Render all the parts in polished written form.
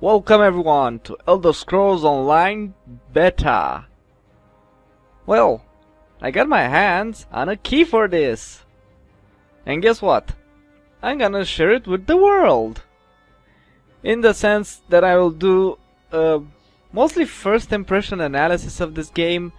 Welcome everyone to Elder Scrolls Online Beta. Well, I got my hands on a key for this. And guess what? I'm gonna share it with the world. In the sense that I will do mostly first impression analysis of this game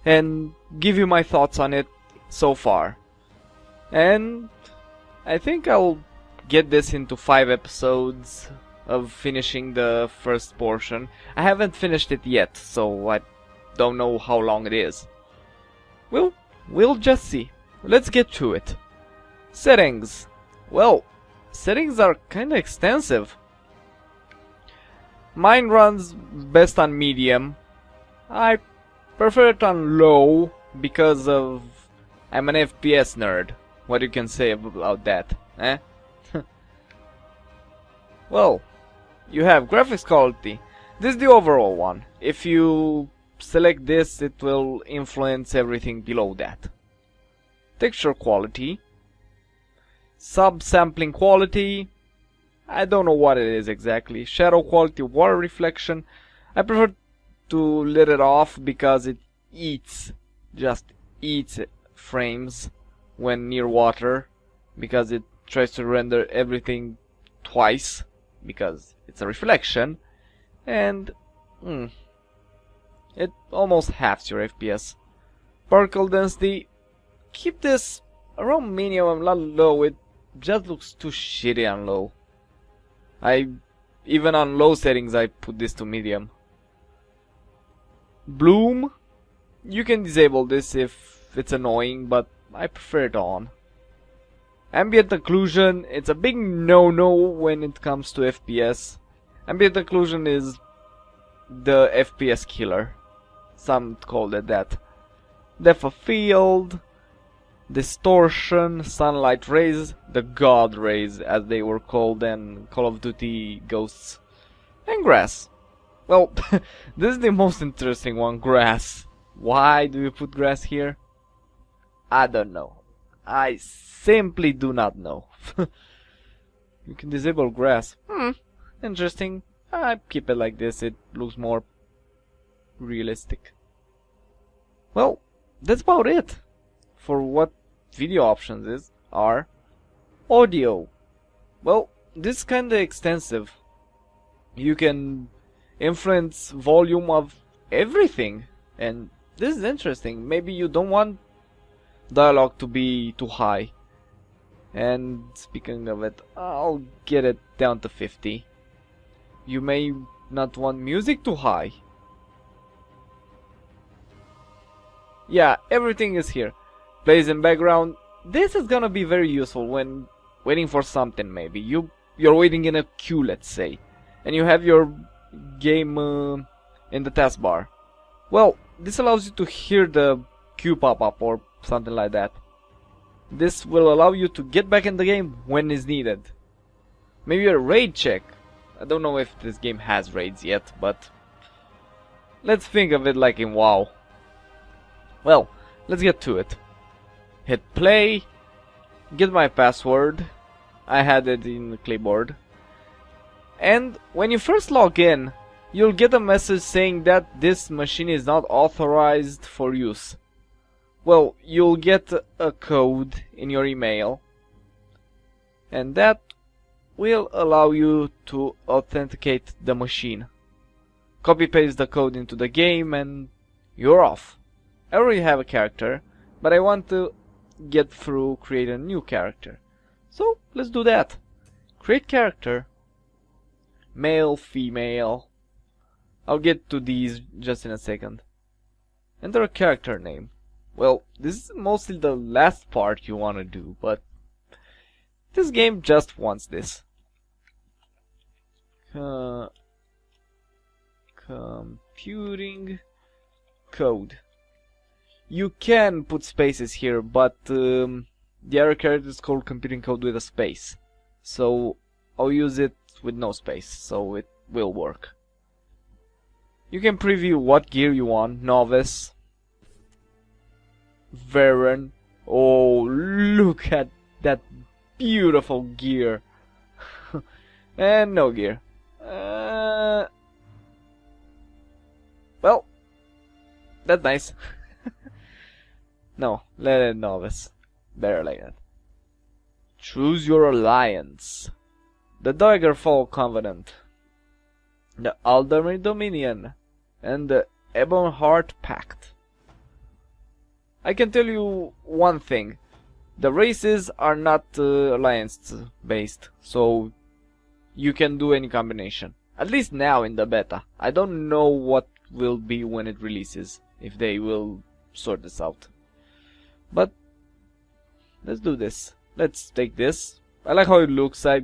and give you my thoughts on it so far. And I think I'll get this into 5 episodes of finishing the first portion. I haven't finished it yet, so I don't know how long it is. We'll just see. Let's get to it. Settings. Well, settings are kinda extensive. Mine runs best on medium. I prefer it on low because I'm an FPS nerd. What you can say about that, eh? Well, you have graphics quality. This is the overall one. If you select this, it will influence everything below that. Texture quality. Subsampling quality. I don't know what it is exactly. Shadow quality, water reflection. I prefer to let it off because it just eats frames when near water, because it tries to render everything twice because it's a reflection, and it almost halves your FPS. Particle density, keep this around minimum, not low. It just looks too shitty on low. Even on low settings I put this to medium. Bloom, you can disable this if it's annoying, but I prefer it on. Ambient occlusion, it's a big no-no when it comes to FPS. Ambient occlusion is the FPS killer. Some call it that. Depth of field, distortion, sunlight rays, the god rays as they were called in Call of Duty Ghosts, and grass. Well, this is the most interesting one, grass. Why do you put grass here? I don't know. I simply do not know. You can disable grass. Interesting. I keep it like this, it looks more realistic. Well, that's about it for what video options are. Audio. Well, this is kinda extensive. You can influence volume of everything, and this is interesting. Maybe you don't want dialogue to be too high. And speaking of it, I'll get it down to 50. You may not want music too high. Yeah, everything is here. Plays in background. This is gonna be very useful when waiting for something. Maybe you're waiting in a queue, let's say, and you have your game in the taskbar. Well, this allows you to hear the queue pop up or something like that. This will allow you to get back in the game when is needed. Maybe a raid check. I don't know if this game has raids yet, but let's think of it like in WoW. Well, let's get to it. Hit play, get my password. I had it in the clipboard. And when you first log in, you'll get a message saying that this machine is not authorized for use. Well, you'll get a code in your email, and that will allow you to authenticate the machine. Copy paste the code into the game and you're off. I already have a character, but I want to get through create a new character. So let's do that. Create character. Male, female. I'll get to these just in a second. Enter a character name. Well, this is mostly the last part you want to do, but this game just wants this. Computing code. You can put spaces here, but the other character is called computing code with a space. So I'll use it with no space, so it will work. You can preview what gear you want. Novice, Veteran. Oh, look at that beautiful gear. And no gear. That's nice. No, let it novice. Better like that. Choose your alliance. The Daggerfall Covenant, the Aldemir Dominion, and the Ebonheart Pact. I can tell you one thing. The races are not alliance based, so you can do any combination. At least now in the beta. I don't know what will be when it releases, if they will sort this out. But let's do this. Let's take this. I like how it looks. I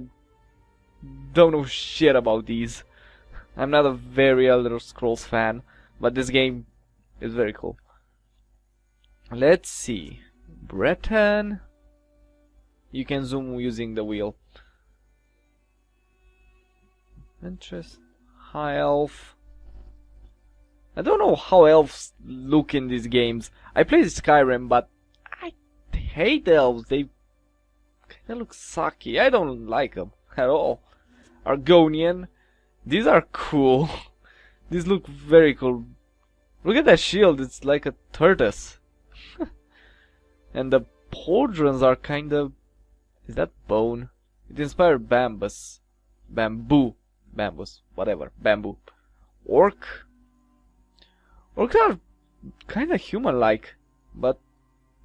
don't know shit about these. I'm not a very Elder Scrolls fan, but this game is very cool. Let's see. Breton. You can zoom using the wheel. Interest. High elf. I don't know how elves look in these games. I played Skyrim, but I hate elves. They kinda look sucky. I don't like them at all. Argonian. These are cool. These look very cool. Look at that shield. It's like a tortoise. And the pauldrons are kind of... Is that bone? It inspired bambus. Bamboo. Bambus. Whatever. Bamboo. Orc. Orcs are kind of human-like. But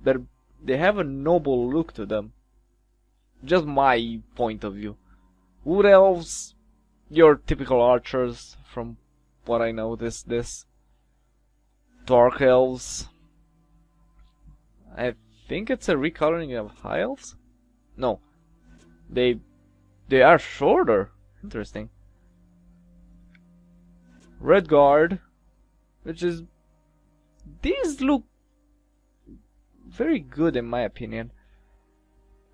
they have a noble look to them. Just my point of view. Wood elves. Your typical archers. From what I know. This. Dark elves. I think it's a recoloring of high elves? No. They are shorter. Interesting. Redguard, which is... These look very good in my opinion.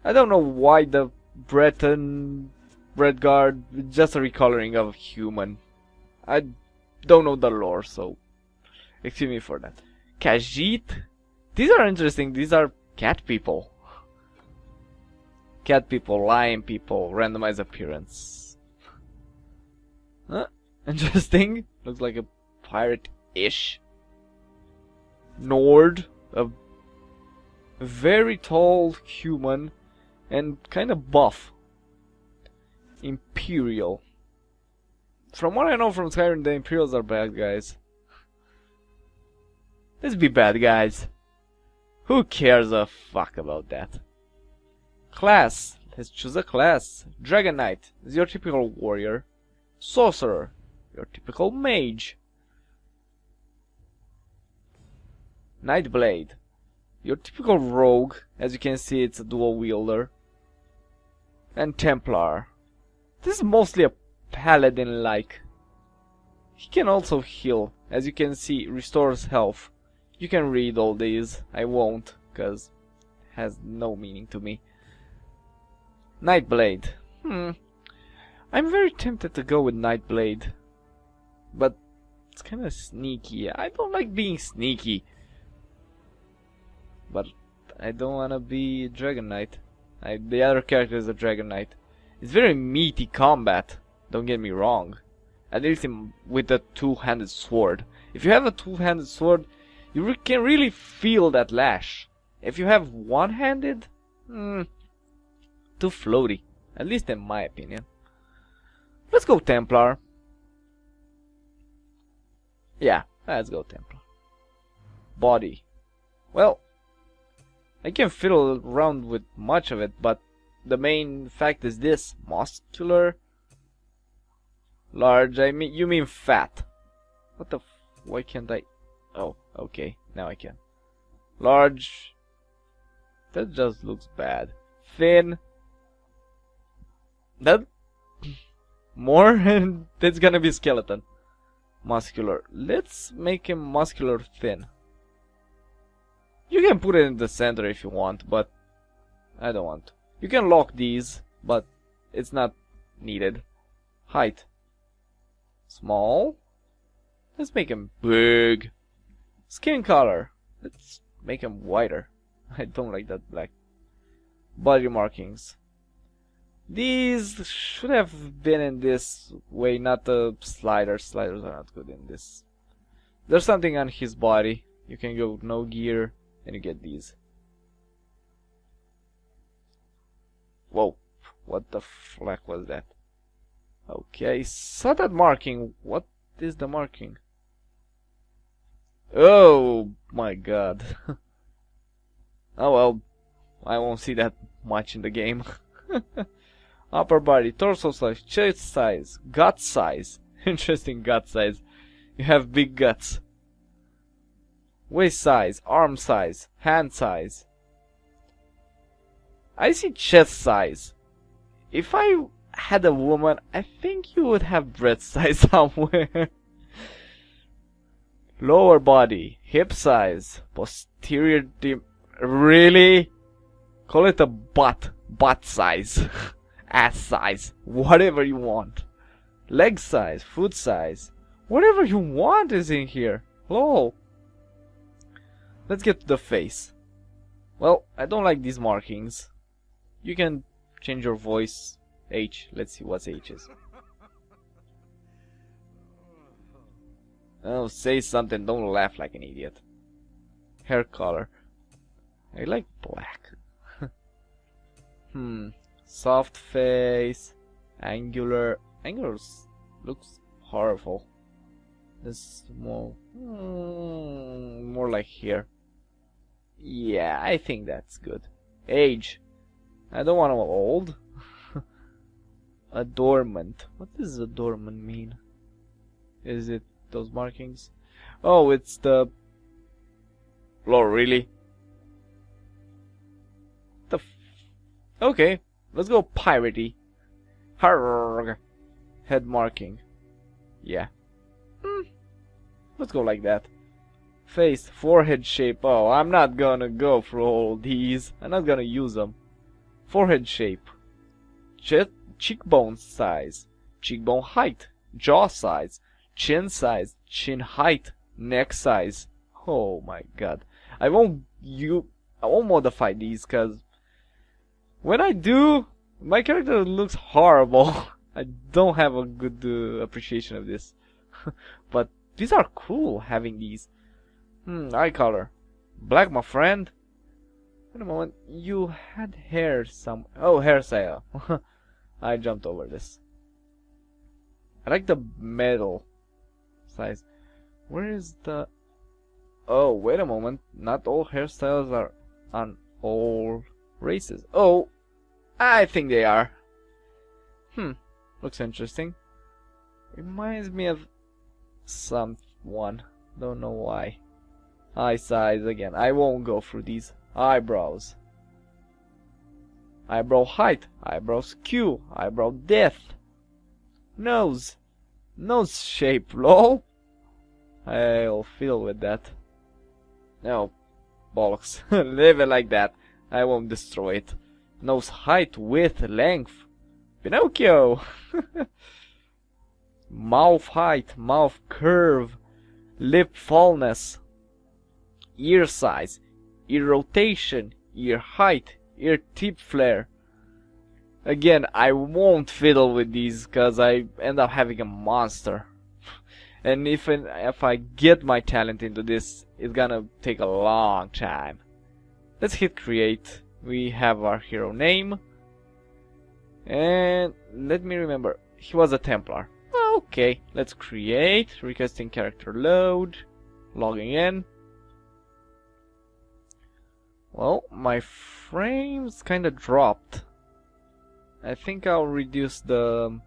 I don't know why the Breton Redguard is just a recoloring of human. I don't know the lore, so excuse me for that. Khajiit. These are interesting. These are cat people. Cat people, lion people, randomized appearance. Huh? Interesting. Looks like a pirate-ish. Nord, a very tall human and kind of buff. Imperial. From what I know from Skyrim, the Imperials are bad guys. Let's be bad guys. Who cares a fuck about that? Class. Let's choose a class. Dragon Knight is your typical warrior. Sorcerer, your typical mage. Nightblade, your typical rogue. As you can see, it's a dual wielder. And Templar. This is mostly a paladin-like. He can also heal. As you can see, restores health. You can read all these. I won't, because it has no meaning to me. Nightblade. I'm very tempted to go with Nightblade. But it's kind of sneaky. I don't like being sneaky. But I don't want to be Dragon Knight. The other character is a Dragon Knight. It's very meaty combat. Don't get me wrong. At least with a two-handed sword. If you have a two-handed sword, you can really feel that lash. If you have one-handed, too floaty. At least in my opinion. Let's go Templar. Yeah, let's go Templar. Body. Well, I can fiddle around with much of it, but the main fact is this. Muscular. Large, you mean fat. What the why can't I... Oh, okay, now I can. Large. That just looks bad. Thin. That... More? And that's gonna be skeleton. Muscular. Let's make him muscular thin. You can put it in the center if you want, but I don't want. You can lock these, but it's not needed. Height. Small. Let's make him big. Skin color. Let's make him whiter. I don't like that black. Body markings. These should have been in this way, not the sliders. Sliders are not good in this. There's something on his body. You can go no gear, and you get these. Whoa, what the flack was that? Okay, saw that marking. What is the marking? Oh my god. Oh well, I won't see that much in the game. Upper body, torso size, chest size, gut size. Interesting gut size. You have big guts. Waist size, arm size, hand size. I see chest size. If I had a woman, I think you would have breast size somewhere. Lower body, hip size, posterior really? Call it a butt size, ass size, whatever you want. Leg size, foot size, whatever you want is in here. Lol. Let's get to the face. Well, I don't like these markings. You can change your voice. H. Let's see what H is. Oh, say something. Don't laugh like an idiot. Hair color. I like black. Soft face. Angular. Angular looks horrible. This more. More like here. Yeah, I think that's good. Age. I don't want to old. Adornment. What does adornment mean? Is it those markings? Oh, it's the... Lord, really? Okay, let's go piratey. Harrgh. Head marking. Yeah. Let's go like that. Face, forehead shape. Oh, I'm not gonna go through all these. I'm not gonna use them. Forehead shape. Cheekbone size. Cheekbone height. Jaw size. Chin size. Chin height. Neck size. Oh my god. I won't modify these because when I do, my character looks horrible. I don't have a good appreciation of this. But these are cool, having these. Eye color. Black, my friend. Wait a moment. You had hair some... Oh, hairstyle. I jumped over this. I like the metal size. Where is the... Oh, wait a moment. Not all hairstyles are on all races. Oh, I think they are. Looks interesting. Reminds me of someone. Don't know why. Eye size again. I won't go through these. Eyebrows. Eyebrow height. Eyebrow skew. Eyebrow depth. Nose. Nose shape. Lol. I'll fiddle with that. No. Bollocks. Leave it like that. I won't destroy it. Nose height, width, length. Pinocchio! Mouth height, mouth curve, lip fullness, ear size, ear rotation, ear height, ear tip flare. Again, I won't fiddle with these because I end up having a monster. And if I get my talent into this, it's gonna take a long time. Let's hit create. We have our hero name. And let me remember, he was a Templar. Okay, let's create. Requesting character load. Logging in. Well, my frames kinda dropped. I think I'll reduce the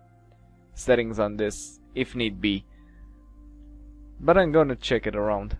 settings on this if need be. But I'm gonna check it around.